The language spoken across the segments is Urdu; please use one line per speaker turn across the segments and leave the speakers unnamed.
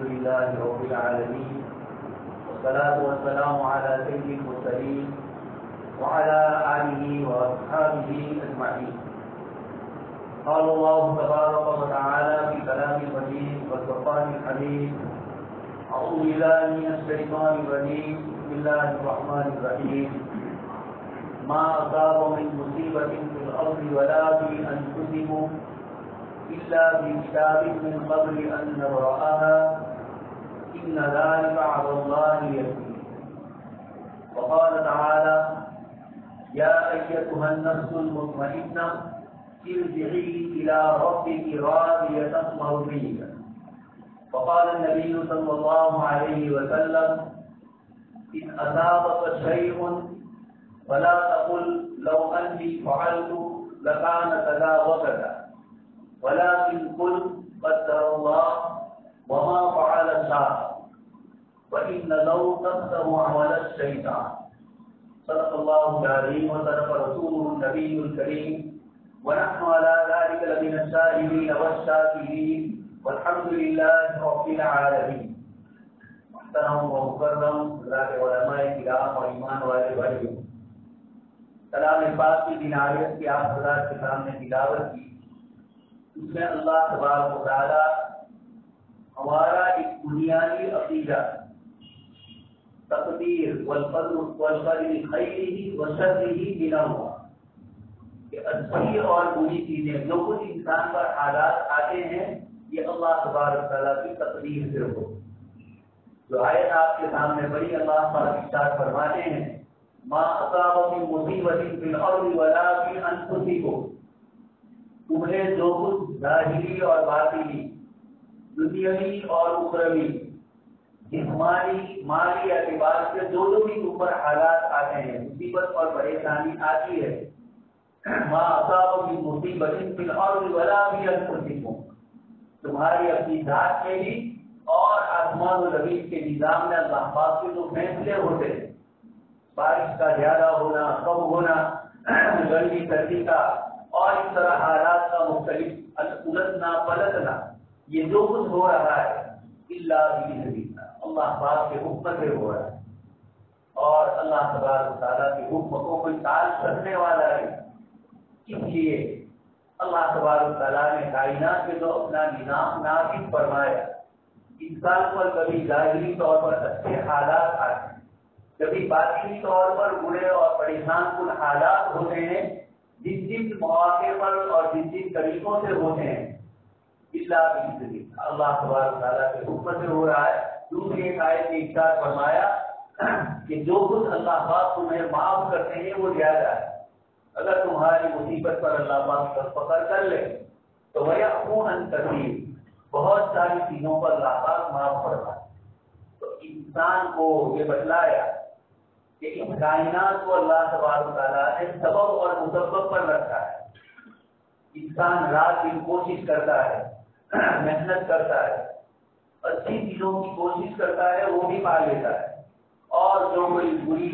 لله رب العالمين والصلاة والسلام على سيد المرسلين وعلى آله وأصحابه أجمعين. قال الله تبارك وتعالى في كلام المجيد والفرقان الحميد: أعوذ بالله من الشيطان الرجيم. بسم الله الرحمن الرحيم. ما أصاب من مصيبة في الأرض ولا في أنفسكم إلا في كتاب من قبل أن نبرأها إن ذلك على الله يسير. وقال تعالى: يا أيتها النفس المطمئنة ارجعي إلى ربك راضية مرضية. وقال النبي صلى الله عليه وسلم: إن أصابك شيء فلا تقل لو أني فعلت لكان كذا وكذا، ولكن قل قدر الله وما فعل شاء، وإن لو تقدر عمل الشيطان. صدق الله العظيم وصدق رسوله النبي الكريم، ونحن على ذلك لمن الشاهدين والشاكرين، والحمد لله رب العالمين. محترم و مکرم حضرات علماء کرام اور ایمان والے بھائیوں، کلام پاک کی دیناریت کی آپ حضرات کے سامنے تلاوت کی، اس میں اللہ تبارک و تعالی ہمارا ایک بنیادی عقیدہ تقدیر والقدر خیرہ وشرہ بنا ہوا کہ اچھی اور بری چیزیں جو کچھ انسان پر حالات آتے ہیں یہ اللہ تبارک و تعالی کی تقدیر سے ہو. جو آیت آپ کے سامنے بڑی اللہ پاک ارشاد فرماتے ہیں: ما اصاب من مصیبت فی الارض ولا فی انفسکم، تمہیں جو کچھ ظاہری اور باطنی، دنیاوی اور اخروی، جسمانی مالی اعتبار سے جو بھی تم پر حالات آتے ہیں، مصیبت اور پریشانی آتی ہے، ما اصاب من مصیبت فی الارض ولا فی انفسکم، تمہاری اپنی ذات میں بھی اور آسمان و زمین کے نظام میں اللہ پاک کے جو فیصلے ہوتے ہیں، بارش کا زیادہ ہونا، کم ہونا، گرمی سردی کا اور اس طرح حالات کا مختلف الٹنا پلٹنا، یہ جو کچھ ہو رہا ہے اللہ اللہ پاک کے حکم سے ہو رہا ہے. اور اللہ تبارک و تعالیٰ کے حکم کو کوئی ٹال سکنے والا ہے. اس لیے اللہ تبارک و تعالیٰ نے کائنات میں جو اپنا نظام نافذ فرمایا، انسان پر کبھی ظاہری طور پر اچھے حالات آتے ہیں، کبھی باطنی طور پر برے اور پریشان کن حالات ہوتے ہیں، جن جن مواقع پر اور جن جن طریقوں سے ہوتے ہیں اللہ تبارک و تعالیٰ کے حکم سے ہو رہا ہے. دوسری ایک آیت میں ارشاد فرمایا کہ جو کچھ اللہ پاک تمہیں معاف کرتے ہیں وہ زیادہ ہے. اگر تمہاری مصیبت پر اللہ پاک پکڑ کر لے تو وَيَعْفُو عَنْ كَثِيرٍ، بہت ساری چیزوں پر اللہ پاک معاف فرمائے. تو انسان کو یہ بتلایا کہ اس کائنات کو اللہ تبارک و تعالیٰ نے سبب اور مسبب پر رکھا ہے. انسان رات دن کوشش کرتا ہے، محنت کرتا ہے، اچھی چیزوں کی کوشش کرتا ہے، وہ بھی پا لیتا ہے، اور جو کوئی بری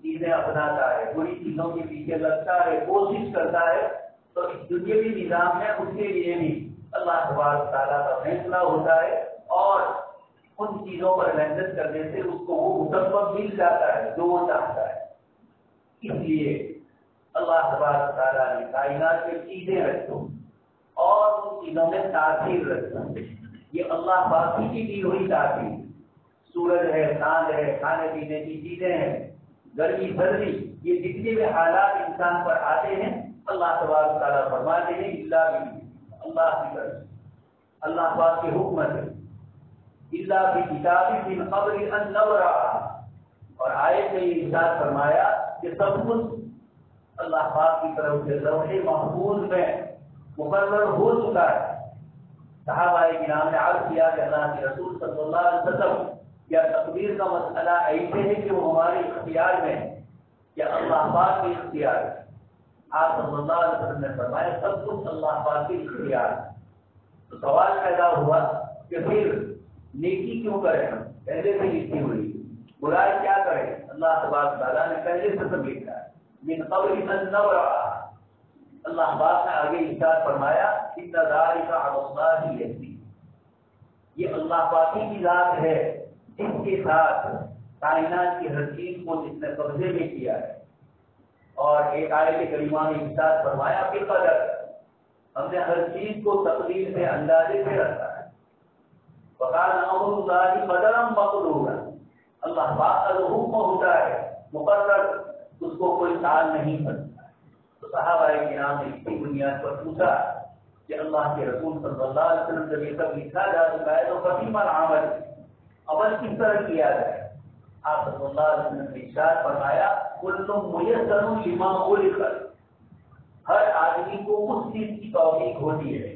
چیزیں اپناتا ہے، بری چیزوں کے پیچھے لگتا ہے، کوشش کرتا ہے، تو اس دنیاوی نظام میں اس کے لیے بھی اللہ تبارک و تعالیٰ کا فیصلہ ہوتا ہے، اور ان چیزوں پر محنت کرنے سے اس کو وہ مسبب مل جاتا ہے جو وہ چاہتا ہے. اس لیے اللہ تبارک و تعالیٰ نے کائنات میں چیزیں رکھو اور ان چیزوں میں تاثیر رکھو. یہ اللہ باقی کی دی ہوئی تاثیر، سورج ہے، چاند ہے، کھانے پینے کی چیزیں ہیں، گرمی سردی، یہ جتنے بھی حالات انسان پر آتے ہیں اللہ تبارک و تعالیٰ فرماتے ہیں اللہ کی طرف، اللہ پاک کے حکم سے، اللہ کی کتاب من قبل ان نبرأها. اور آیت میں یہ ارشاد فرمایا کہ سب کچھ اللہ پاک کی طرف سے لوح محفوظ میں مقرر ہو چکا ہے. صحابہ کرام نے عرض کیا کہ اللہ کے رسول صلی اللہ علیہ وسلم، یا تقدیر کا مسئلہ ایسے ہے کہ وہ ہمارے اختیار میں ہے یا اللہ پاک کے اختیار ہے؟ آپ صلی اللہ علیہ وسلم نے فرمایا سب کچھ اللہ پاک کے اختیار ہے. تو سوال پیدا ہوا کہ پھر نیکی کیوں کریں؟ ہم پہلے سے لکھی ہوئی، برائی کیا کریں؟ اللہ تبارک تعالیٰ نے پہلے سے سب لکھا ہے. من قبل ان نبرأها، اللہ پاک نے آگے ارشاد فرمایا ان ذالک علی اللہ یسیر، یہ اللہ پاکی کی ذات ہے جس کے ساتھ کائنات کی ہر چیز کو جس نے قبضے میں کیا ہے. اور ایک آیت کریمہ میں ارشاد فرمایا کہ قدر ہم نے ہر چیز کو تقدیر سے اندازے سے رکھا ہے. وَقَالَ أَمْرُ اللَّهِ قَدَرًا مَقْدُورًا. اللہ پاک کا جو حکم ہوتا ہے مقرر اس کو کوئی ٹال نہیں سکتا. تو صحابہ کرام نے اسی بنیاد پر پوچھا کہ اللہ کے رسول صلی اللہ علیہ وسلم جب یہ سب لکھا جا چکا ہے تو فَفِيمَ الْعَمَلُ عمل کس طرح کیا جائے. آپ صلی اللہ علیہ وسلم نے ارشاد فرمایا كُلٌّ مُيَسَّرٌ لِمَا خُلِقَ. ہر آدمی کو اس چیز کی توفیق ہوتی ہے.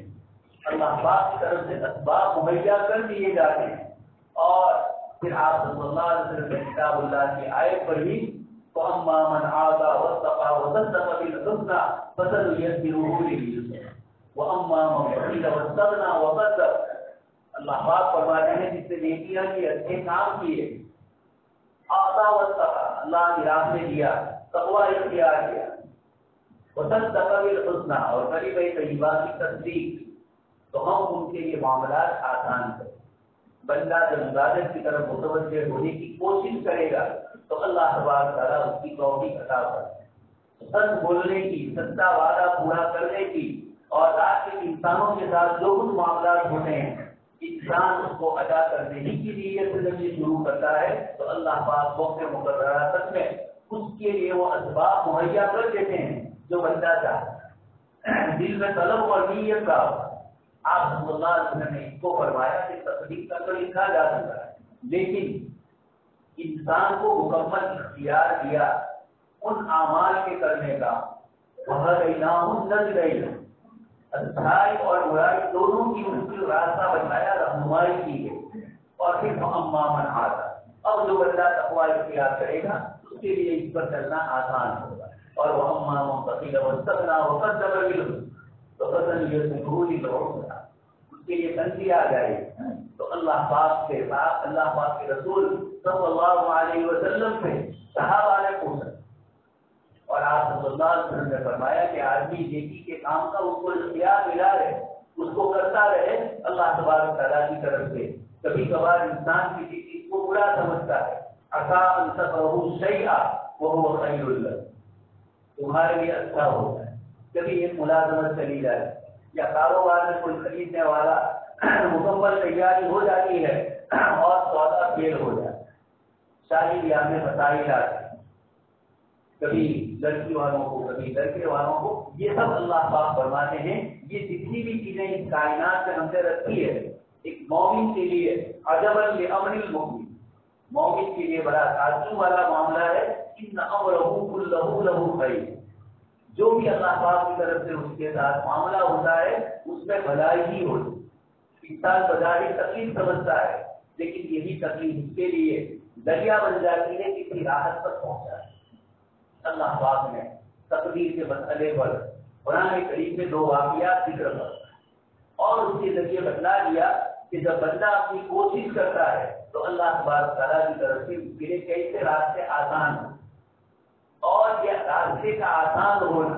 اللہ پاک کی طرف سے اسباب مہیا کر دیے جاتے ہیں. اور پھر آپ صلی اللہ علیہ وسلم نے کتاب اللہ کی آیت پڑھی فَأَمَّا مَنْ آتَىٰ وَاتَّقَىٰ وَصَدَّقَ بِالْحُسْنَىٰ فَسَنُيَسِّرُهُ لِلْيُسْرَىٰ وَأَمَّا مَنْ بَخِلَ وَاسْتَغْنَىٰ وَكَذَّبَ. اللہ پاک فرماتے ہیں جس نے نیکیاں کی اچھے کام کیے آتا واتقى اللہ کی راہ میں دیا تقوی اختیار کیا وصدق بالحسنى اور کلمہ طیبہ کی تصدیق تو ہم ان کے لیے معاملات آسان کریں. بندہ جب عبادت کی طرف متوجہ ہونے کی کوشش کرے گا تو اللہ تبارک تعالیٰ اس کی توفیق عطا کرتا ہے. سچ بولنے کی, سچا وعدہ پورا کرنے کی اور آج کے انسانوں کے ساتھ جو کچھ معاملات ہوتے ہیں انسان اس کو ادا کرنے ہی کی نیت سے جب یہ شروع کرتا ہے تو اللہ پاک وقت مقررہ تک میں اس کے لیے وہ اسباب مہیا کر دیتے ہیں جو بندہ چاہتا ہے. دل میں طلب اور نیت کا آپ صلی اللہ علیہ وسلم نے اس کو فرمایا کہ تصدیق کا تو لکھا جا سکتا ہے لیکن انسان کو مکمل اختیار دیا ان اعمال کے کرنے کا. وَهَدَيْنَاهُ النَّجْدَيْنِ اچھائی اور برائی دونوں کی اس کی راستہ بتایا, رہنمائی کی ہے. اور پھر فَأَمَّا مَنْ عَادَ اب جو بندہ تقوی اختیار کرے گا اس کے لیے اس پر چلنا آسان ہوگا. اور وَأَمَّا مَنْ بَخِلَ وَاسْتَغْنَىٰ وَكَذَّبَ بِالْحُسْنَىٰ تو فَسَنُيَسِّرُهُ لِلْعُسْرَىٰ اس کے لیے تنگی آ جائے تو اللہ پاک کے ساتھ اللہ پاک کے رسول صلی اللہ علیہ وسلم سے صحابہ نے پوچھا اور آپ صلی اللہ علیہ وسلم نے فرمایا کہ آدمی نیکی کے کام کا اس کو اختیار ملا ہے اس کو کرتا رہے. اللہ تبارک تعالیٰ کی طرف سے کبھی کبھار انسان کسی چیز کو برا سمجھتا ہے. عسیٰ ان تکرہوا شیئا وہو خیر لکم تمہارے لیے اچھا ہوتا ہے. کبھی ایک ملازمت چلی جائے یا کاروبار میں کوئی خریدنے والا مکمل تیاری ہو جاتی ہے اور سودا فیل ہو جاتا ہے. شادی بیاہ میں مسائل آتے ہیں کبھی لڑکی والوں کو کبھی لڑکے والوں کو. یہ سب اللہ پاک فرماتے ہیں یہ جتنی بھی چیزیں اس کائنات میں ہم نے رکھی ہے ایک مومن کے لیے عجبا لامر المؤمن مومن کے لیے بڑا تعجب والا معاملہ ہے. ان امرہ کلہ لہ خیر جو بھی اللہ پاک کی طرف سے اس کے ساتھ معاملہ ہوتا ہے اس میں بھلائی ہی ہوتی. انسان بظاہر تکلیف سمجھتا ہے لیکن یہی تکلیف اس کے لیے دریا بن جاتی ہے کسی راحت تک پہنچا ہے. اللہ پاک نے تقدیر کے مسئلے پر قرآن کریم میں 2 واقعات ذکر کر اور اس کے ذریعے بتلا دیا کہ جب بندہ اپنی کوشش کرتا ہے تو اللہ تبارک تعالیٰ کی طرف سے اس کے لیے کیسے راستے آسان ہو. اور یہ راستے کا آسان ہونا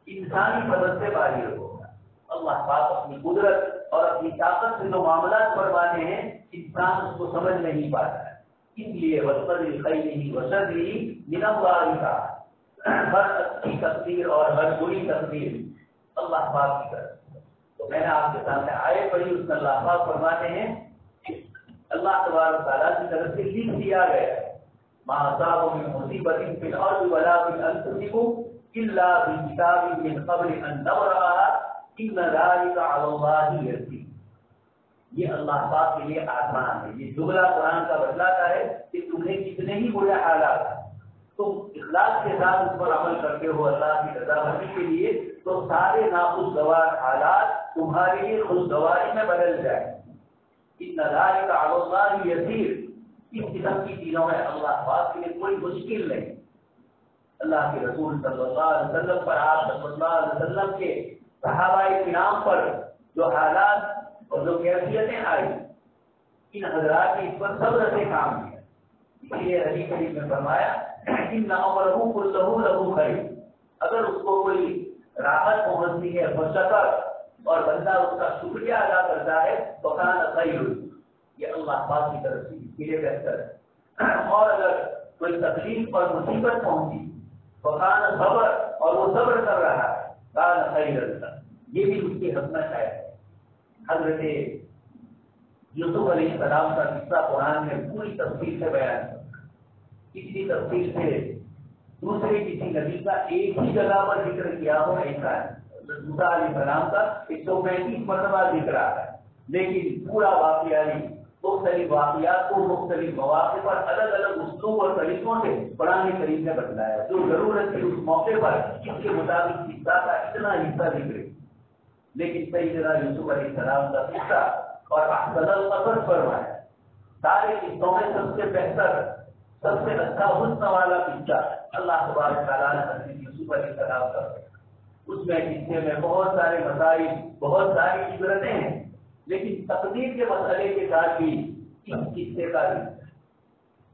انسانی مدد سے باہر ہوگا. اللہ پاک اپنی قدرت اور اپنی طاقت سے جو معاملات فرماتے ہیں انسان اس کو سمجھ نہیں پاتا ہے. اس لیے وَالْقَدْرِ خَيْرِهِ وَشَرِّهِ مِنَ اللَّهِ تَعَالَىٰ ہر اچھی تقدیر اور ہر بری تقدیر اللہ پاک کی طرف. تو میں نے آپ کے سامنے آئے پڑھی اس میں اللہ پاک فرماتے ہیں اللہ تبارک تعالیٰ کی طرف سے لکھ دیا گیا ہے مَا أَصَابَ مِن مُّصِيبَةٍ فِي الْأَرْضِ وَلَا فِي أَنفُسِكُمْ إِلَّا فِي كِتَابٍ مِّن قَبْلِ أَن نَّبْرَأَهَا إِنَّ ذَلِكَ عَلَى اللَّهِ يَسِيرٌ. یہ اللہ پاک کے لیے آسان ہے. یہ جملہ قرآن کا بتلاتا ہے کہ تمہیں کتنے ہی برے حالات ہیں تم اخلاص کے ساتھ اس پر عمل کرتے ہو اللہ کی رضامندی کے لیے تو سارے ناخوشگوار حالات تمہارے لیے خوشگواری میں بدل جائیں. ان ذالک علی اللہ یسیر اس قسم کی چیزوں میں اللہ پاک کے لیے کوئی مشکل نہیں. اللہ کے رسول صلی اللہ علیہ وسلم پر آپ صلی اللہ علیہ وسلم کے صحابہ کرام پر جو حالات اور جو کیفیتیں آئی ان حضرات نے اس پر صبر سے کام کیا. اس لیے حدیث شریف میں فرمایا ان امرہ کلہ لہ خیر اگر اس کو کوئی راحت پہنچتی ہے فشکر اور بندہ اس کا شکریہ ادا کرتا ہے تو کان خیر یہ اللہ پاک کی طرف سے اس کے لیے بہتر ہے۔ اور اگر کوئی تکلیف اور مصیبت پہنچی تو کان صبر، اور وہ صبر کر رہا ہے، کان خیر اللہ، یہ بھی اس کی حکمت ہے۔ حضرت یوسف علیہ السلام کا قصہ قرآن میں پوری تفصیل سے بیان ہے، کسی تفصیل سے دوسرے کسی نبی کا ایک ہی جگہ پر ذکر کیا ہو ایسا ہے۔ موسیٰ علیہ السلام کا 135 مرتبہ ذکر آ ہے، لیکن پورا واقعہ نہیں، مختلف واقعات کو مختلف مواقع پر الگ الگ اسلوب اور طریقوں سے قرآن کریم نے بتلایا، جو ضرورت تھی اس موقع پر اس کے مطابق قصہ کا اتنا حصہ ذکر۔ لیکن سیدنا یوسف علیہ السلام کا قصہ اور احسن القصص فرمایا، سارے قصوں میں سب سے بہتر، سب سے اچھا حسن والا قصہ اللہ تبارک تعالیٰ نے حضرت یوسف علیہ السلام کا۔ اس میں قصے میں بہت سارے مسائل، بہت ساری عبرتیں ہیں، لیکن تقدیر کے مسئلے کے ساتھ بھی اس قصے کا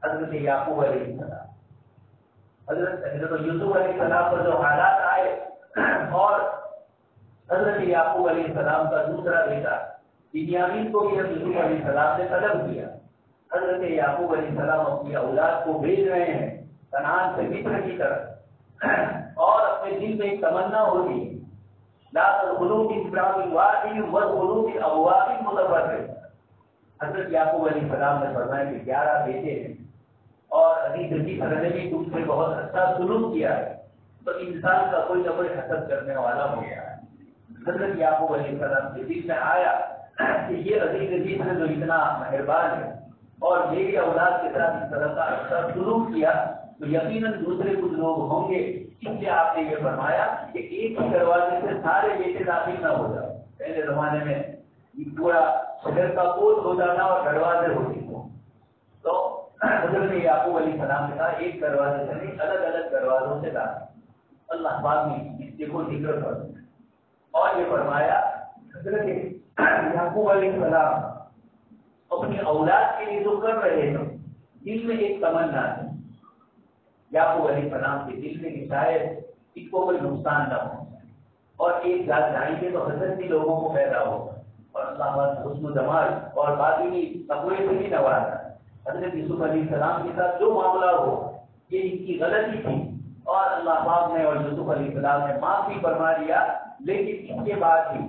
حضرت یعقوب علیہ السلام، حضرت یوسف علیہ السلام پر جو حالات آئے، اور حضرت یعقوب علیہ السلام کا دوسرا بیٹا بنیامین کو بھی یوسف علیہ السلام نے طلب کیا۔ حضرت یعقوب علیہ السلام اپنی اولاد کو بھیج رہے ہیں کنعان سے مصر کی طرف، اور اپنے دل میں ایک تمنا ہوتی ہے، لا تدخلوا من باب واحد وادخلوا من ابواب متفرقة۔ حضرت یعقوب علیہ السلام نے فرمایا کہ 11 بیٹے ہیں، اور حدیث کی طرح نے بھی تم سے بہت اچھا سلوک کیا ہے، تو انسان کا کوئی نہ کوئی حسد کرنے والا ہو گیا ہے۔ حضرت یعقوب علیہ السلام کے دل میں آیا کہ یہ عزیز مصر جو اتنا مہربان ہے اور میری اولاد کے ساتھ اس طرح کا اچھا سلوک کیا، تو یقیناً دوسرے کچھ لوگ ہوں گے، اس لیے آپ نے یہ فرمایا کہ ایک ہی دروازے سے سارے بیٹے داخل نہ ہو جائے۔ پہلے زمانے میں پورا شہر کا کوٹ ہوتا تھا اور دروازے ہوتے تھے، تو حضرت یعقوب علیہ السلام نے کہا ایک دروازے سے نہیں، الگ الگ دروازوں سے داخل۔ اللہ پاک نے اس کو ذکر کر دیا اور یہ فرمایا حضرت یعقوب علیہ السلام اپنی اولاد کے لیے جو کر رہے ہیں، دل میں ایک تمنا ہے یعقوب علیہ السلام کے دل میں کہ شاید اس کو کوئی نقصان نہ پہنچے، اور ایک ذات جائیں گے تو حضرت بھی لوگوں کو پیدا ہوگا، اور اللہ حسن و جمال اور باطنی تقوی سے بھی نوازا۔ حضرت یوسف علیہ السلام کے ساتھ جو معاملہ ہو یہ ان کی غلطی تھی، اور اللہ پاک نے اور یوسف علیہ السلام نے معافی فرما دیا، لیکن اس کے بعد بھی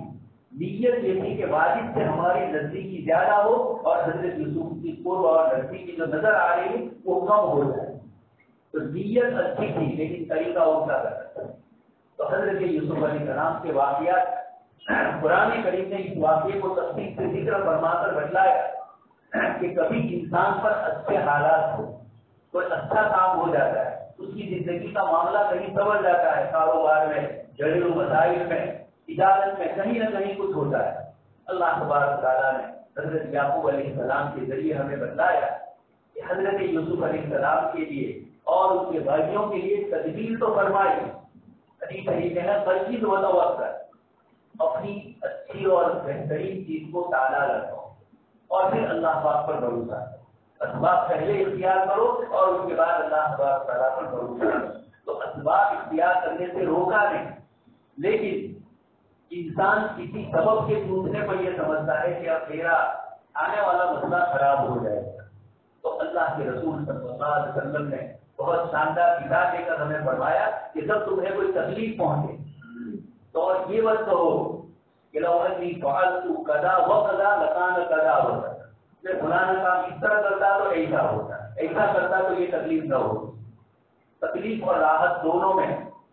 نیت یہ تھی کہ واجب سے ہماری نزدیکی زیادہ ہو، اور حضرت یوسف کی قرب اور نزدیکی جو نظر آ رہی ہے وہ کم ہو جائے۔ تو نیت اچھی تھی لیکن طریقہ الٹا کرتا تھا۔ تو حضرت یوسف علیہ السلام کے واقعات قرآن کریم نے اس واقعے کو تفصیل سے ذکر فرما کر بتلایا کہ کبھی انسان پر اچھے حالات ہو، کوئی اچھا کام ہو جاتا ہے، اس کی زندگی کا معاملہ کہیں سنور جاتا ہے، کاروبار میں، گھریلو مسائل میں، تجارت میں، کہیں نہ کہیں کچھ ہوتا ہے۔ اللہ تبارک تعالیٰ نے حضرت یعقوب علیہ السلام کے ذریعے ہمیں بتلایا کہ حضرت یوسف علیہ السلام کے لیے اور اس کے بھائیوں کے لیے تدبیر تو فرمائی، حدیث شریف ہے مسجد و توکل، اپنی اچھی اور بہترین چیز کو تعالیٰ رکھو اور پھر اللہ پاک پر بھروسہ کرو، اسباب پہلے اختیار کرو اور اس کے بعد اللہ تبارک تعالیٰ پر بھروسہ کرو۔ تو اسباب اختیار کرنے سے روکا نہیں، لیکن انسان کسی سبب کے ٹوٹنے پر یہ سمجھتا ہے کہ اب میرا آنے والا مسئلہ خراب ہو جائے گا، تو اللہ کے رسول صلی اللہ علیہ وسلم نے بہت شاندار کتاب دے کر ہمیں فرمایا کہ جب تمہیں کوئی تکلیف پہنچے تو یہ مت کہو کہ لو انی فعلت کذا وکذا لکان کذا وکذا، میں فلانا کام اس طرح کرتا تو ایسا ہوتا، ایسا کرتا تو یہ تکلیف نہ ہو۔ تکلیف اور راحت دونوں میں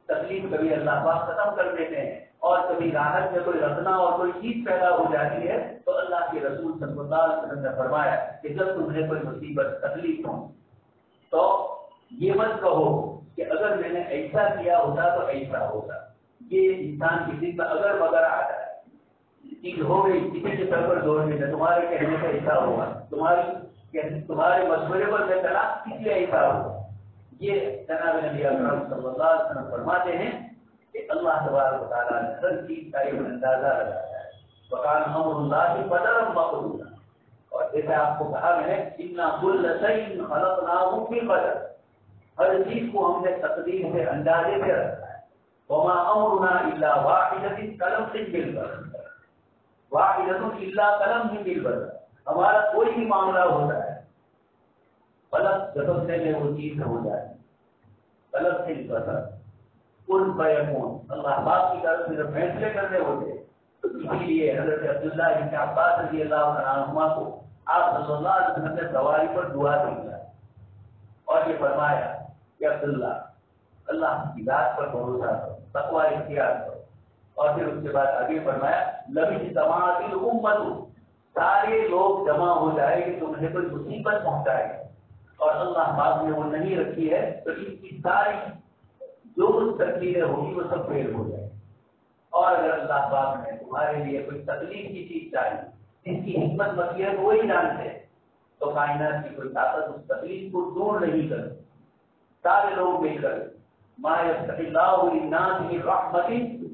تکلیف کبھی اللہ پاک ختم کر دیتے ہیں، اور کبھی راحت میں کوئی رکھنا اور کوئی چیز پیدا ہو جاتی ہے، تو اللہ کے رسول صلی اللہ علیہ وسلم نے فرمایا کہ جب تمہیں کوئی مصیبت تکلیف ہو تو یہ مت کہو کہ اگر میں نے ایسا کیا ہوتا تو ایسا ہوتا۔ یہ انسان کی دل میں اگر مگر آ جائے، چیز ہو گئی، کسی کے سر پر زور نہیں ہے، تمہارے کہنے سے ایسا ہوگا، تمہارے مشورے پر میں چلا اس لیے ایسا ہوگا۔ یہ جناب نبی اکرم صلی اللہ علیہ وسلم فرماتے ہیں کہ اللہ تبارک و تعالیٰ نے ہر چیز کا ایک اندازہ لگایا ہے، وکان امر اللہ قدرا مقدورا، اور جیسے آپ کو کہا میں نے انا کل شیء خلقناہ بقدر، ہر چیز کو ہم نے تقدیر سے اندازے سے رکھا ہے۔ وما امرنا الا واحدۃ کلمح بالبصر، واحدۃ الا کلمح بالبصر، ہمارا کوئی بھی معاملہ ہوتا ہے پلک جھپکنے میں وہ چیز ہو جائے، پلک سے بسر کن فیکون، اللہ پاک کی طرف سے جب فیصلے کرنے ہوتے، اسی لیے حضرت عبداللہ بن عباس رضی اللہ عنہما کو آپ صلی اللہ علیہ وسلم نے سواری پر دعا دی اور یہ فرمایا کہ عبداللہ اللہ کی ذات پر بھروسہ کرو، تقوی اختیار کرو، اور پھر اس کے بعد آگے فرمایا لبی تمام امت، سارے لوگ جمع ہو جائے کہ تمہیں کوئی مصیبت پہنچائے اور اللہ پاک نے وہ نہیں رکھی ہے تو ان کی ساری جو کچھ تکلیفیں ہوگی وہ سب فیل ہو جائے، اور اگر اللہ پاک نے تمہارے لیے کوئی تکلیف کی چیز چاہیے جس کی حکمت مطلب ہے وہی جانتے ہیں، تو کائنات کی کوئی طاقت اس تکلیف کو دور نہیں کر، سارے لوگ مل کر ما یفتح اللہ للناس من رحمت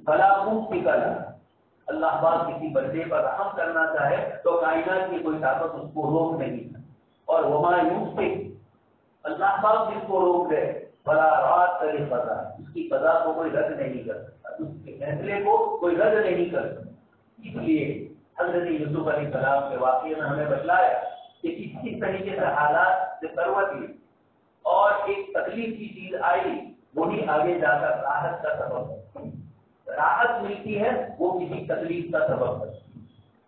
فلا ممسک لها، اللہ پاک کسی بندے پر رحم کرنا چاہے تو کائنات کی کوئی طاقت اس کو روک نہیں، اور وما یمسک، اللہ پاک جس کو روک دے فلا رات کرے قضا، اس کی قضا کو کوئی رد نہیں کر سکتا، اس کے فیصلے کو کوئی رد نہیں کر سکتا۔ اس لیے حضرت یوسف علیہ السلام کے واقعے میں ہمیں بتلایا کہ کس طریقے سے حالات سے کروٹ لی اور ایک تکلیف کی چیز آئی وہی آگے جا کر راحت کا سبب ہے، راحت ملتی ہے وہ کسی تکلیف کا سبب ہے۔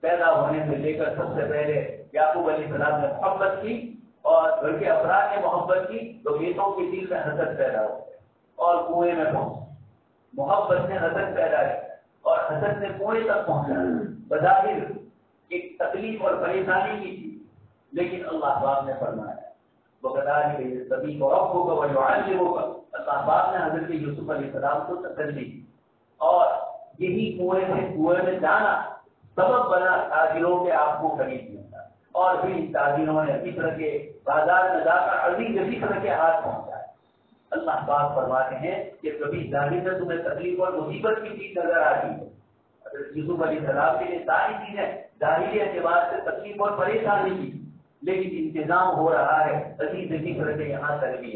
پیدا ہونے سے لے کر سب سے پہلے یعقوب علیہ السلام نے محبت کی اور گھر کے افراد نے محبت کی تو بیٹوں کے دل میں حسد پیدا ہو گیا اور کنویں میں پہنچ، محبت نے حسد پیدا کیا اور حسد نے کنویں تک پہنچا، بظاہر ایک تکلیف اور پریشانی کی تھی، لیکن اللہ پاک نے فرمایا وَكَذَلِكَ يَجْتَبِيكَ رَبُّكَ وَيُعَلِّمُكَ، اللہ پاک نے حضرت یوسف علیہ السلام کو تسلی دی اور یہی کنویں میں جانا سبب بنا تاجروں کے آپ کو خرید لیا، اور پھر ان تاجروں نے مصر کے بازار میں جا کر عزیز مصر کے ہاتھ پہنچایا۔ اللہ پاک فرماتے ہیں کہ کبھی ظاہر میں تمہیں تکلیف اور مصیبت کی چیز نظر آتی ہے، حضرت یوسف علیہ السلام کے لیے ساری چیزیں ظاہری اعتبار سے تکلیف اور پریشانی کی، لیکن انتظام ہو رہا ہے عزیز مصر کے یہاں تک بھی،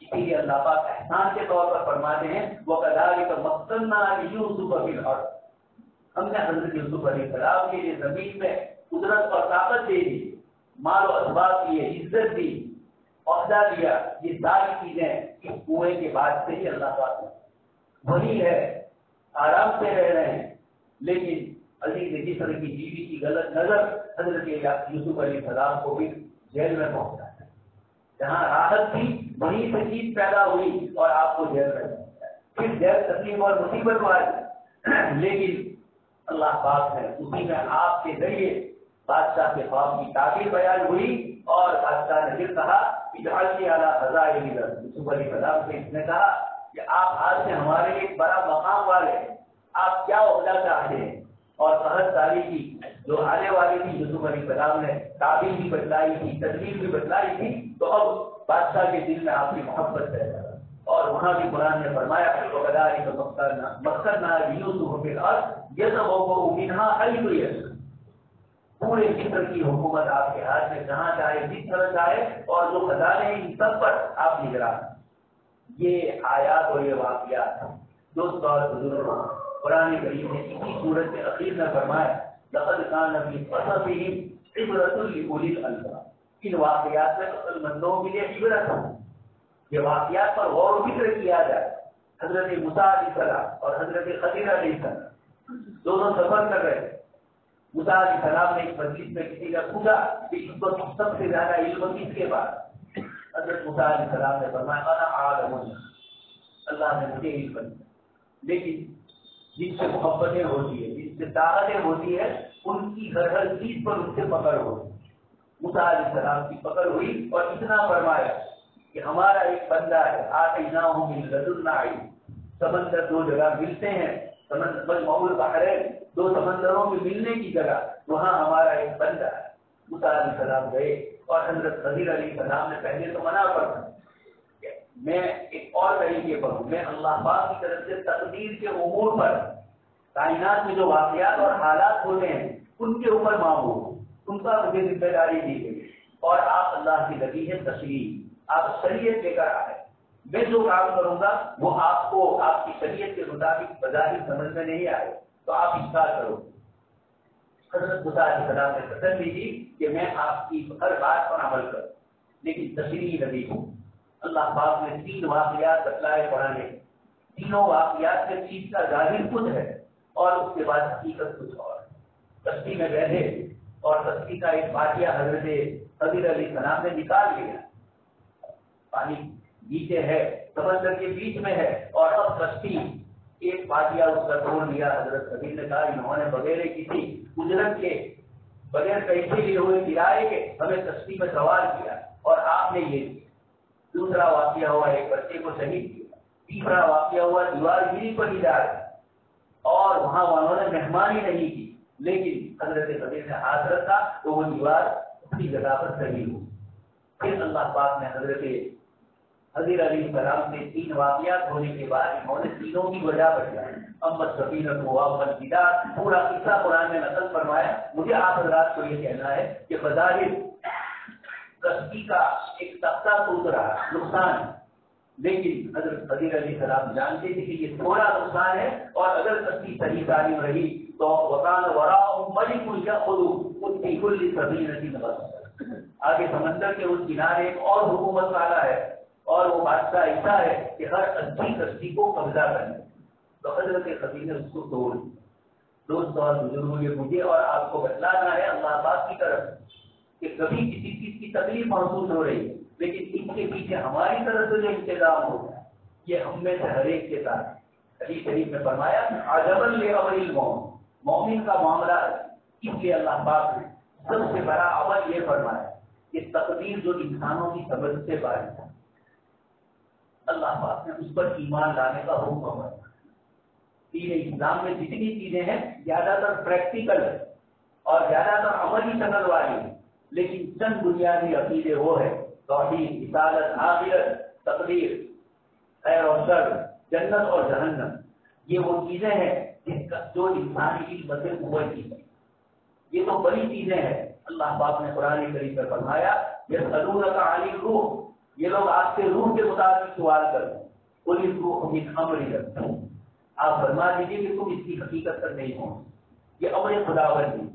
اسی لیے اللہ پاک احسان کے طور پر فرماتے ہیں وَكَذَلِكَ مَكَّنَّا لِيُوسُفَ فِي الْأَرْضِ، ہم نے حضرت یوسف علیہ السلام کے لیے زمین میں قدرت اور طاقت دے دی، مال و اسباب دیے، عزت دی، عہدہ دیا، یہ ساری چیزیں اس کنویں کے بعد سے ہی اللہ پاک نے، وہی ہے آرام سے رہ رہے ہیں، لیکن عزیز مصر کی بیوی کی غلط نظر حضرت یوسف علیہ السلام کو بھی جیل میں پہنچا ہے، جہاں راحت تھی وہیں سے چیز پیدا ہوئی اور آپ کو جیل میں پہنچا ہے، پھر جیل تکلیف اور مصیبت والی، لیکن اللہ پاک ہے اسی میں آپ کے ذریعے بادشاہ کے خواب کی تعبیر بیان ہوئی اور بادشاہ نے پھر کہا اجعلنی علی خزائن الارض، یوسف علیہ السلام سے اس نے کہا کہ آپ آج سے ہمارے لیے بڑا مقام والے ہیں، آپ کیا عہدہ چاہتے ہیں، اور 7 سالی کی جو آنے والی تھی یوسف علیہ السلام نے تعبیر بھی بتلائی تھی، تدبیر بھی بتلائی تھی، تو اب بادشاہ کے دل میں آپ کی محبت پیدا ہے، اور وہاں بھی قرآن نے فرمایا وَكَذَلِكَ مَكَّنَّا لِيُوسُفَ فِي الْأَرْضِ يَتَبَوَّأُ مِنْهَا حَيْثُ يَشَاءُ، پورے مصر کی حکومت آپ کے ہاتھ میں، جہاں چاہے جس طرح چاہے، اور جو خزانے ہیں ان سب پر آپ نگران۔ یہ آیات اور یہ واقعات دوست اور بزرگوں قرآن کریم نے اسی سورت کے اخیر میں فرمایا لقد كان في قصصهم عبرة لأولي الألباب، ان واقعات میں عقل مندوں کے لیے عبرت ہے، یہ واقعات پر غور و فکر کیا جائے۔ حضرت موسیٰ علیہ السلام اور حضرت خضر علیہ السلام دونوں سفر کر رہے تھے، موسیٰ علیہ السلام نے ایک مجلس میں کسی کا پوچھا کہ اس وقت سب سے زیادہ علم کس کے بعد، حضرت موسیٰ علیہ السلام نے فرمایا انا عالم، اللہ نے مجھے علم دیا، لیکن جن سے محبتیں ہوتی ہے، جن سے طاقتیں ہوتی ہے، ان کی ہر چیز پر ان سے پکڑ ہوتی ہے۔ موسیٰ علیہ السلام کی پکڑ ہوئی اور اتنا فرمایا کہ ہمارا ایک بندہ ہے آتیناہ من لدنا علم، سمندر 2 جگہ ملتے ہیں، سمندر مجمع البحرین، 2 سمندروں میں ملنے کی جگہ، وہاں ہمارا ایک بندہ ہے۔ موسیٰ علیہ السلام گئے اور حضرت خضر علیہ السلام نے پہلے تو منع کر دیا، میں ایک اور طریقے پر ہوں، میں اللہ پاک کی طرف سے تقدیر کے امور پر، کائنات میں جو واقعات اور حالات ہوتے ہیں ان کے اوپر معمول ہوں، ان کا مجھے ذمہ داری دی گئی، اور آپ اللہ کی لگی ہے تشریح، آپ شریعت لے کر آئے، میں جو کام کروں گا وہ آپ کو آپ کی شریعت کے مطابق بظاہر سمجھ میں نہیں آئے تو آپ انکار کرو۔ حضرت موسیٰ علیہ السلام نے تسلی دی کہ میں آپ کی ہر بات پر عمل کروں، لیکن تشریح نبی ہوں۔ اللہ پاک نے 3 واقعات بتلائے قرآن میں، تینوں واقعات کے چیز کا ظاہر خود ہے اور اس کے بعد حقیقت کچھ اور۔ کشتی میں بیٹھے اور کشتی کا ایک واقعہ حضرت خضر علیہ السلام نے نکال لیا، پانی نیچے ہے، سمندر کے بیچ میں ہے، اور اب کشتی ایک واقعہ اس کا توڑ لیا۔ حضرت خضر نے کہا انہوں نے بغیر کسی اجرت کے، بغیر پیسے لیے ہوئے کرائے کے ہمیں کشتی میں سوار کیا اور آپ نے یہ کیا۔ دوسرا واقعہ ہوا ایک بچے کو شہید کیا۔ تیسرا واقعہ ہوا دیوار گیری پر ہی جا رہا اور وہاں والوں نے مہمانی نہیں کی، لیکن حضرت خضر نے ہاتھ رکھا تو وہ دیوار اپنی جگہ پر صحیح ہوئی۔ پھر اللہ پاک نے حضرت خضر علیہ السلام سے 3 واقعات ہونے کے بعد انہوں نے تینوں کی وجہ بتلائی۔ اما سفینۃ واما الجدار، پورا قصہ قرآن میں نقل فرمایا۔ مجھے آپ حضرات کو یہ کہنا ہے کہ بظاہر کشتی کا ایک تختہ ٹوٹ رہا، نقصان، لیکن حضرت خضر علیہ السلام جانتے تھے کہ یہ تھوڑا نقصان ہے، اور اگر کشتی صحیح تعلیم رہی تو وکان وراءهم ملک یأخذ فی کل سفینۃ غصبا، آگے سمندر کے اس کنارے ایک اور حکومت والا ہے، اور وہ بادشاہ ایسا ہے کہ ہر اچھی کشتی کو قبضہ کرنے۔ تو حضرت خضر نے اس کو توڑ دیا۔ دوستوں اور بزرگوں، یہ مجھے اور آپ کو بتلانا ہے اللہ پاک کی طرف کہ کبھی کسی چیز کی تکلیف محسوس ہو رہی ہے، لیکن اس کے پیچھے ہماری طرف سے جو انتظام ہوتا ہے یہ ہم میں سے ہر ایک کے ساتھ۔ حدیث شریف میں فرمایا عجبا لامر المومن، مومن کا معاملہ اس لیے اللہ پاک نے سب سے بڑا عمل یہ فرمایا کہ تقدیر جو انسانوں کی سمجھ سے باہر ہے، اللہ پاک نے اس پر ایمان لانے کا حکم فرمایا۔ دین اسلام میں جتنی چیزیں ہیں زیادہ تر پریکٹیکل ہے اور زیادہ تر عملی شکل والی ہے، لیکن چند بنیادی عقیدے وہ ہے توحید، رسالت، آخرت، تقدیر، خیر اور شر، جنت اور جہنم۔ یہ وہ چیزیں ہیں جس کا جو انسانی علم سے اوپر کی ہے، یہ تو بڑی چیزیں ہیں۔ اللہ پاک نے قرآن کریم میں فرمایا یسألونک عن الروح، یہ لوگ آپ سے روح کے مطابق سوال کرتے ہیں، قل الروح من امر ربی، آپ فرما دیجیے کہ تم اس کی حقیقت تک نہیں پہنچ، یہ امر خداوندی۔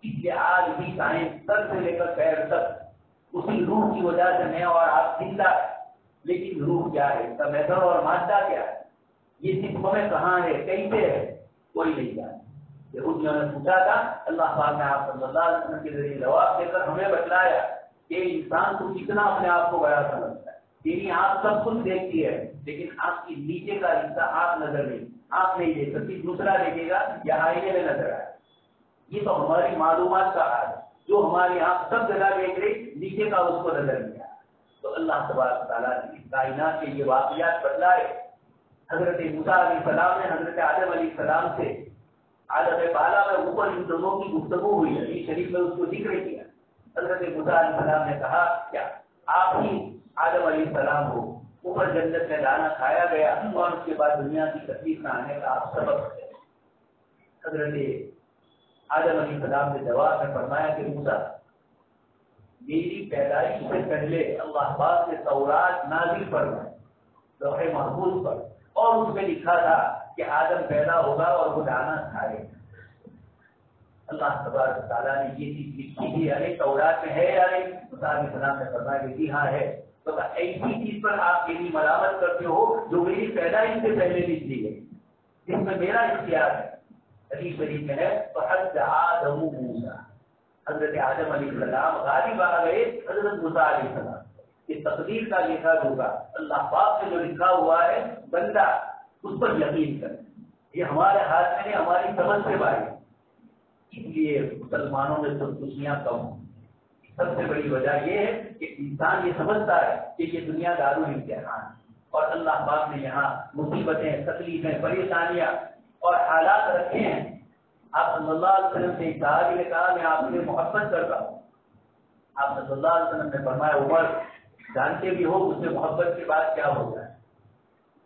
اس لیے آج بھی سائنس سر سے لے کر پیر تک اسی روح کی وجہ سے میں اور آپ زندہ ہے، لیکن روح کیا ہے، اس کا میٹر اور مادہ کیا ہے، یہ جسم میں کہاں ہے، کیسے ہے، کوئی نہیں جانتا۔ یہودیوں نے پوچھا تھا، اللہ پاک نے آپ صلی اللہ علیہ وسلم کے ذریعے جواب دے کر ہمیں بتلایا کہ انسان تو کتنا اپنے آپ کو بڑا سمجھتا ہے، تیری آنکھ سب کچھ دیکھتی ہے لیکن آنکھ کی نیچے کا حصہ آپ نظر نہیں، آپ نہیں دیکھ سکتی، دوسرا دیکھے گا یا آئینے میں نظر آئے۔ یہ تو ہماری معلومات کا حال ہے، جو ہماری آنکھ سب جگہ دیکھ رہی، نیچے کا اس کو نظر نہیں آیا۔ تو اللہ تبارک تعالیٰ نے اس کائنات کے یہ واقعات بتلائے۔ حضرت موسیٰ علیہ السلام نے حضرت آدم علیہ السلام سے عالم بالا میں اوپر ان دونوں کی گفتگو ہوئی ہے، حدیث شریف میں اس کو ذکر کیا۔ حضرت موسیٰ علیہ السلام نے کہا کیا آپ ہی آدم علیہ السلام ہو، اوپر جنت میں دانا کھایا گیا اور اس کے بعد دنیا کی تکلیف نہ آنے کا آپ سبب ہے۔ حضرت آدم علیہ السلام نے جواب میں فرمایا کہ موسیٰ، میری پیدائش سے پہلے اللہ پاک نے تورات نازل فرمائی لوح محفوظ پر، اور اس میں لکھا تھا کہ آدم پیدا ہوگا اور وہ دانا کھائے گا۔ اللہ تبارک تعالیٰ نے یہ چیز لکھی تھی، یعنی تورات میں ہے یا نہیں؟ موسیٰ علیہ السلام نے فرمایا کہ جی ہاں ہے۔ تو ایسی چیز پر آپ میری ملامت کرتے ہو جو میری پیدائش سے پہلے لکھ دی گئی، جس میں میرا اختیار ہے۔ حدیث شریف میں ہے فحج آدم موسیٰ، حضرت آدم علیہ السلام غالب آ گئے حضرت موسیٰ علیہ السلام۔ یہ تقدیر کا لکھا ہوگا، اللہ پاک سے جو لکھا ہوا ہے بندہ اس پر یقین کرے، یہ ہمارے ہاتھ میں نہیں، ہماری سمجھ سے باہر ہے۔ اس لیے مسلمانوں میں خودکشیاں کم ہوں، سب سے بڑی وجہ یہ ہے کہ انسان یہ سمجھتا ہے کہ یہ دنیا دارالامتحان ہے، اور اللہ پاک نے یہاں مصیبتیں، تکلیفیں، پریشانیاں اور حالات رکھے ہیں۔ آپ صلی اللہ علیہ وسلم سے ایک صحابی نے کہا میں آپ سے محبت کرتا ہوں، آپ صلی اللہ علیہ وسلم نے فرمایا عمر جانتے بھی ہو مجھ سے محبت کے بعد کیا ہوتا ہے،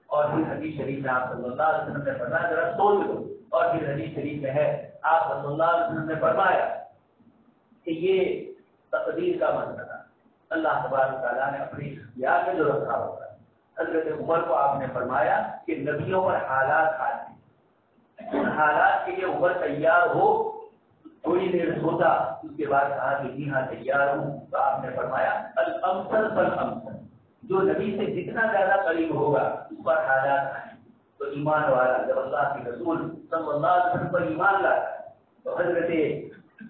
اور پھر حدیث شریف میں آپ صلی اللہ علیہ وسلم نے فرمایا ذرا سوچ لو، اور پھر حدیث شریف میں ہے آپ صلی اللہ علیہ وسلم نے فرمایا کہ یہ تقدیر کا مسئلہ اللہ تبارک تعالیٰ نے اپنی اختیار میں جو رکھا ہوتا ہے۔ حضرت عمر کو آپ نے فرمایا کہ نبیوں پر حالات آتے ہیں، ان حالات کے لیے عمر تیار ہو، تھوڑی دیر سوتا، اس کے بعد کہا کہ جی ہاں تیار ہوں، تو آپ نے فرمایا الامثل فالامثل، جو نبی سے جتنا زیادہ قریب ہوگا اس پر حالات آئیں۔ تو ایمان والا جب اللہ کے رسول صلی اللہ علیہ وسلم پر ایمان لاتا ہے تو حضرت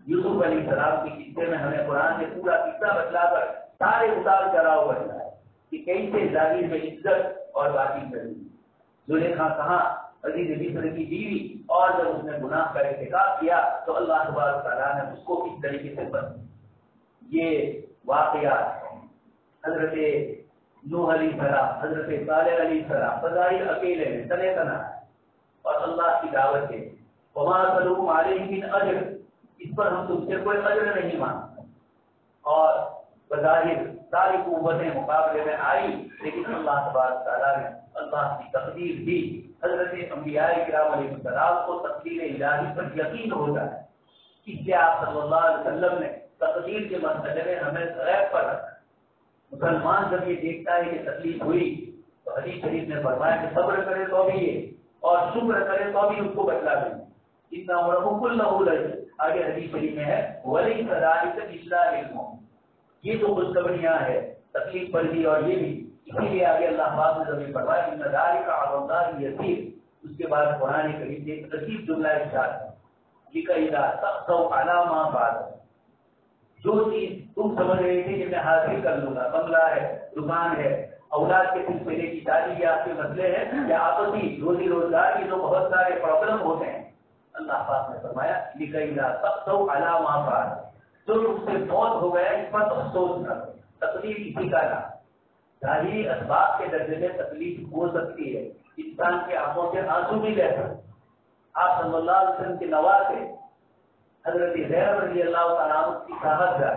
یوسف علیہ السلام کے قصے میں ہمیں قرآن نے پورا قصہ بتلا کر سارے اتار چڑھاؤ بتلا ہے کہ کیسے ظاہر میں عزت اور باطن میں زلیخا کہاں عزیز مصر کی بیوی، اور جب اس نے گناہ کا ارتکاب کیا تو اللہ تبارک تعالیٰ نے اس کو کس طریقے سے بند۔ یہ واقعات حضرت نوح علیہ السلام، حضرت صالح علیہ السلام بظاہر اکیلے میں تنے تنا اور اللہ کی دعوت ہے وما صلوم علیہ من اجر، اس پر ہم تم سے کوئی اجر نہیں مانگتے، اور بظاہر ساری قوتیں مقابلے میں آئی، لیکن اللہ تبارک تعالیٰ نے اللہ کی تقدیر دی۔ حضرت انبیاء کرام علیہ السلام کو تقدیر الہی پر یقین ہوتا ہے، اس لیے آپ صلی اللہ علیہ وسلم نے تقدیر کے مسئلے میں ہمیں غیب پر رکھا۔ مسلمان جب یہ دیکھتا ہے کہ تکلیف ہوئی تو حدیث شریف نے فرمایا کہ صبر کرے تو بھی یہ اور شکر کرے تو بھی اس کو بدلا دیں، اتنا مرحوم اللہ۔ آگے حدیث شریف میں ہے ولی صدارت اصلاح علم، یہ تو خوشخبریاں ہے تکلیف پر بھی اور یہ بھی، اسی لیے آگے اللہ پاک نے جب فرمایا ان ذالک علی اللہ یسیر، اس کے بعد قرآن کریم سے ایک عجیب جملہ ارشاد ہے لکھا اذا تخطوا علی ما بعد، جو چیز تم سمجھ رہے تھے کہ میں حاصل کر لوں گا، بنگلہ ہے، دکان ہے، اولاد کے سلسلے کی تعلیم یافتہ مسئلے ہیں یا آپسی روزی روزگار کی جو بہت سارے پرابلم ہوتے ہیں، اللہ پاک نے فرمایا لکھا اذا تخطوا علی ما بعد، جو تم سے موت ہو گیا اس پر افسوس نہ کرو۔ تکلیف اسی کا نام، ظاہری اسباب کے درجے میں تکلیف ہو سکتی ہے، انسان کی آنکھوں سے آنسو بھی بہتے ہیں۔ آپ صلی اللہ علیہ وسلم کے نواسے حضرت زینب رضی اللہ تعالیٰ عنہ کی صاحب ہے،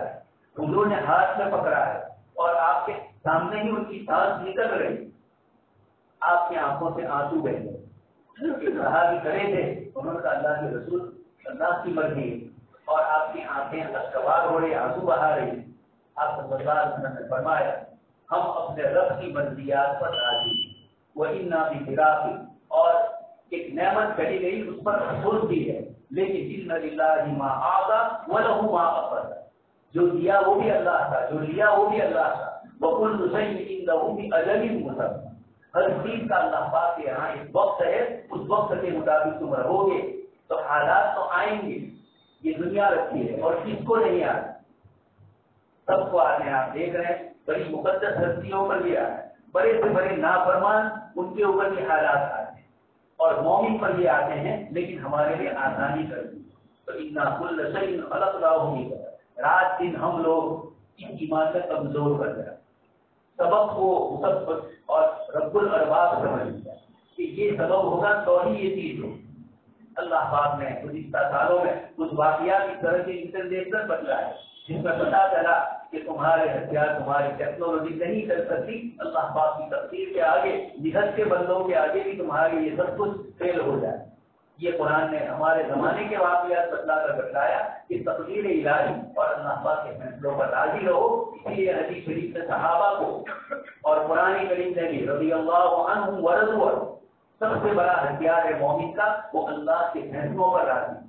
حضور نے ہاتھ میں پکڑا ہے اور آپ کے سامنے ہی ان کی سانس نکل رہی، آپ کی آنکھوں سے آنسو بہ گئے۔ صحابی کھڑے تھے، انہوں نے کہا اللہ کے رسول اللہ کی مرضی ہے، اور آپ کی آنکھیں اشکبار ہو رہی، آنسو بہا رہی۔ آپ صلی اللہ علیہ وسلم نے فرمایا ہم اپنے رب کی مرضیات پر راضی ہیں، وَإِنَّا بِفِرَاقِهِ، اور ایک نعمت چلی گئی اس پر افسوس بھی ہے، لیکن اِنَّ لِلَّهِ مَا أَعْطَىٰ وَلَهُ مَا أَخَذَ، جو دیا وہ بھی اللہ کا، جو لیا وہ بھی اللہ کا، وَكُلُّ شَيْءٍ عِندَهُ بِأَجَلٍ مُّسَمًّى، ہر چیز کا اللہ پاک کے یہاں ایک وقت ہے، اس وقت کے مطابق تم رہو گے تو حالات تو آئیں گے، یہ دنیا رکھی ہے اور کس کو نہیں آتی، سب کو آتے ہیں۔ آپ دیکھ رہے ہیں بڑی مقدس ہستیوں پر بھی آتے ہیں، بڑے سے بڑے نافرمان ان کے اوپر بھی حالات آتے ہیں، اور مومن پر بھی آتے ہیں، لیکن ہمارے لیے آسانی کر دی۔ تو اِنَّا كُلَّ شَيْءٍ خَلَقْنَاهُ بِقَدَرٍ، رات دن ہم لوگ اس ایمان سے کمزور کر رہے ہیں، سبب کو مثبت اور رب الارباب سمجھ لیا کہ یہ سبب ہوگا تو ہی یہ چیز ہو۔ اللہ پاک نے گزشتہ سالوں میں کچھ واقعات کی طرح کے انٹرنیشنل بدلا ہے، جس میں پتا چلا کہ تمہارے ہتھیار تمہاری ٹیکنالوجی نہیں کر سکتی، اللہ پاک کی تقدیر کے آگے، جہاد کے بندوں کے آگے بھی تمہاری یہ سب کچھ فیل ہو جائے۔ یہ قرآن نے ہمارے زمانے کے واقعات بتلا کر بتلایا کہ تقدیر الہی اور اللہ پاک کے فیصلوں پر راضی رہو۔ اسی لیے حدیث شریف نے صحابہ کو اور قرآن کریم نے بھی رضی اللہ عنہم ورضوا، سب سے بڑا ہتھیار ہے مومن کا وہ اللہ کے فیصلوں پر راضی۔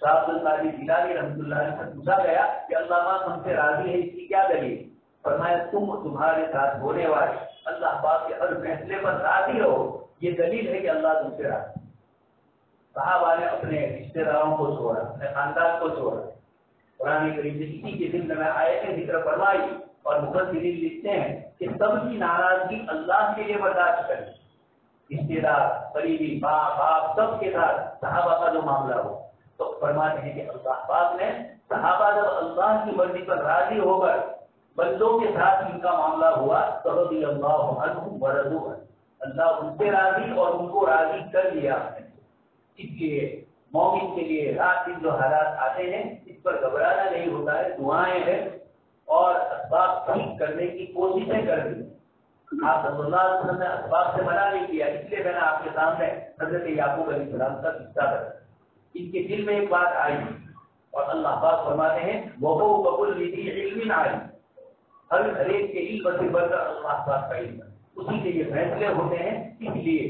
صاحب القادری جیلانی رحمۃ اللہ علیہ سے پوچھا گیا کہ اللہ پاک ہم سے راضی ہے، اس کی کیا دلیل؟ فرمایا تمہارے ساتھ ہونے والے اللہ پاک کے ہر فیصلے پر راضی رہو، یہ دلیل ہے کہ اللہ تم سے راضی۔ صحابہ نے اپنے رشتے داروں کو چھوڑا، اپنے خاندان کو چھوڑا، قرآن کریم سے اسی کے دل میں آیتیں ذکر فرمائی، اور مفسرین لکھتے ہیں کہ سب کی ناراضگی اللہ کے لیے برداشت کریں، رشتے دار، قریبی، باپ باپ سب کے ساتھ صحابہ کا جو معاملہ ہو، تو فرماتے ہیں کہ اللہ پاک نے صحابہ جب اللہ کی مرضی پر راضی ہو کر بندوں کے ساتھ ان کا معاملہ ہوا تو رضی اللہ عنہم ورضوا، اللہ ان سے راضی اور ان کو راضی کر لیا۔ اس لیے مومن کے لیے رات دن جو حالات آتے ہیں اس پر گھبرانا نہیں ہوتا ہے، دعائیں ہیں اور اسباب ٹھیک کرنے کی کوششیں کر دی۔ آپ صلی اللہ علیہ وسلم نے اسباب سے منع نہیں کیا، اس لیے میں نے آپ کے سامنے حضرت یعقوب علیہ السلام کا قصہ بتایا۔ ان کے دل میں ایک بات آئی اور اللہ پاک فرماتے ہیں وَهُوَ بِكُلِّ ذِي عِلْمٍ عَلِيمٌ، ہر ایک کے علم سے بڑھ کر اللہ پاک کا علم ہے، اسی کے یہ فیصلے ہوتے ہیں۔ اس لیے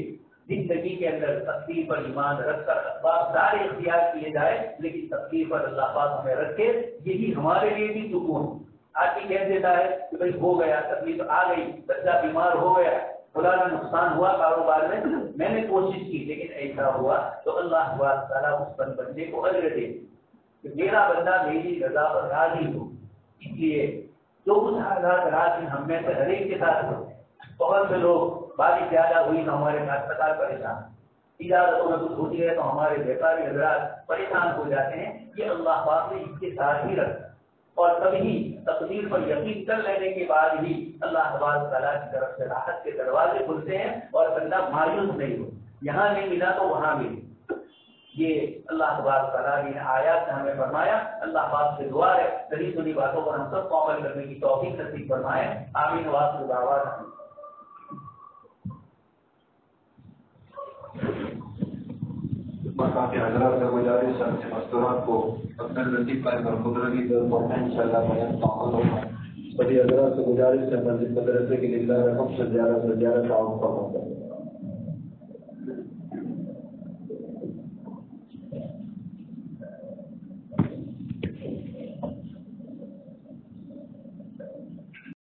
زندگی کے اندر تقدیر پر ایمان رکھ کر اسباب سارے اختیار کیے جائے لیکن تقدیر پر اللہ پاک ہمیں رکھے، یہی ہمارے لیے بھی سکون۔ آدمی کہہ دیتا ہے کہ بھائی ہو گیا، تکلیف آ گئی، بچہ بیمار ہو گیا، فلانا نقصان ہوا کاروبار میں نے کوشش کی لیکن ایسا ہوا، تو اللہ تعالیٰ اس بندے کو اجر دے کہ میرا بندہ میری رضا پر راضی ہو۔ اس لیے جو کچھ حالات راضی ہم میں سے ہر ایک کے ساتھ ہوتے ہیں۔ بہت سے لوگ بارش زیادہ ہوئی تو ہمارے ہسپتال پریشان، تجارتوں میں کچھ ہوتی ہے تو ہمارے بیپاری حضرات پریشان ہو جاتے ہیں۔ یہ اللہ پاک نے اس کے ساتھ ہی رکھا، اور تبھی تقدیر پر یقین کر لینے کے بعد ہی اللہ تبارک تعالیٰ کی طرف سے راحت کے دروازے کھلتے ہیں اور بندہ مایوس نہیں ہو، یہاں نہیں ملا تو وہاں ملے۔ یہ اللہ تبارک تعالیٰ نے آیات سے ہمیں فرمایا۔ اللہ پاک سے دعا ہے صحیح سنی باتوں پر ہم سب کو عمل کرنے کی توفیق نصیب فرمائے، آمین وآخر دعوانا۔
مقام حضرات سے گزارش ہے اپنے مستورات کو اپنے لطیف پائے پر قدرتی طور پر ان شاء اللہ بیان تعامل ہوگا۔ سبھی حضرات سے گزارش ہے مسجد مدرسے کی للہ رقم سے زیادہ تعاون فرما کریں۔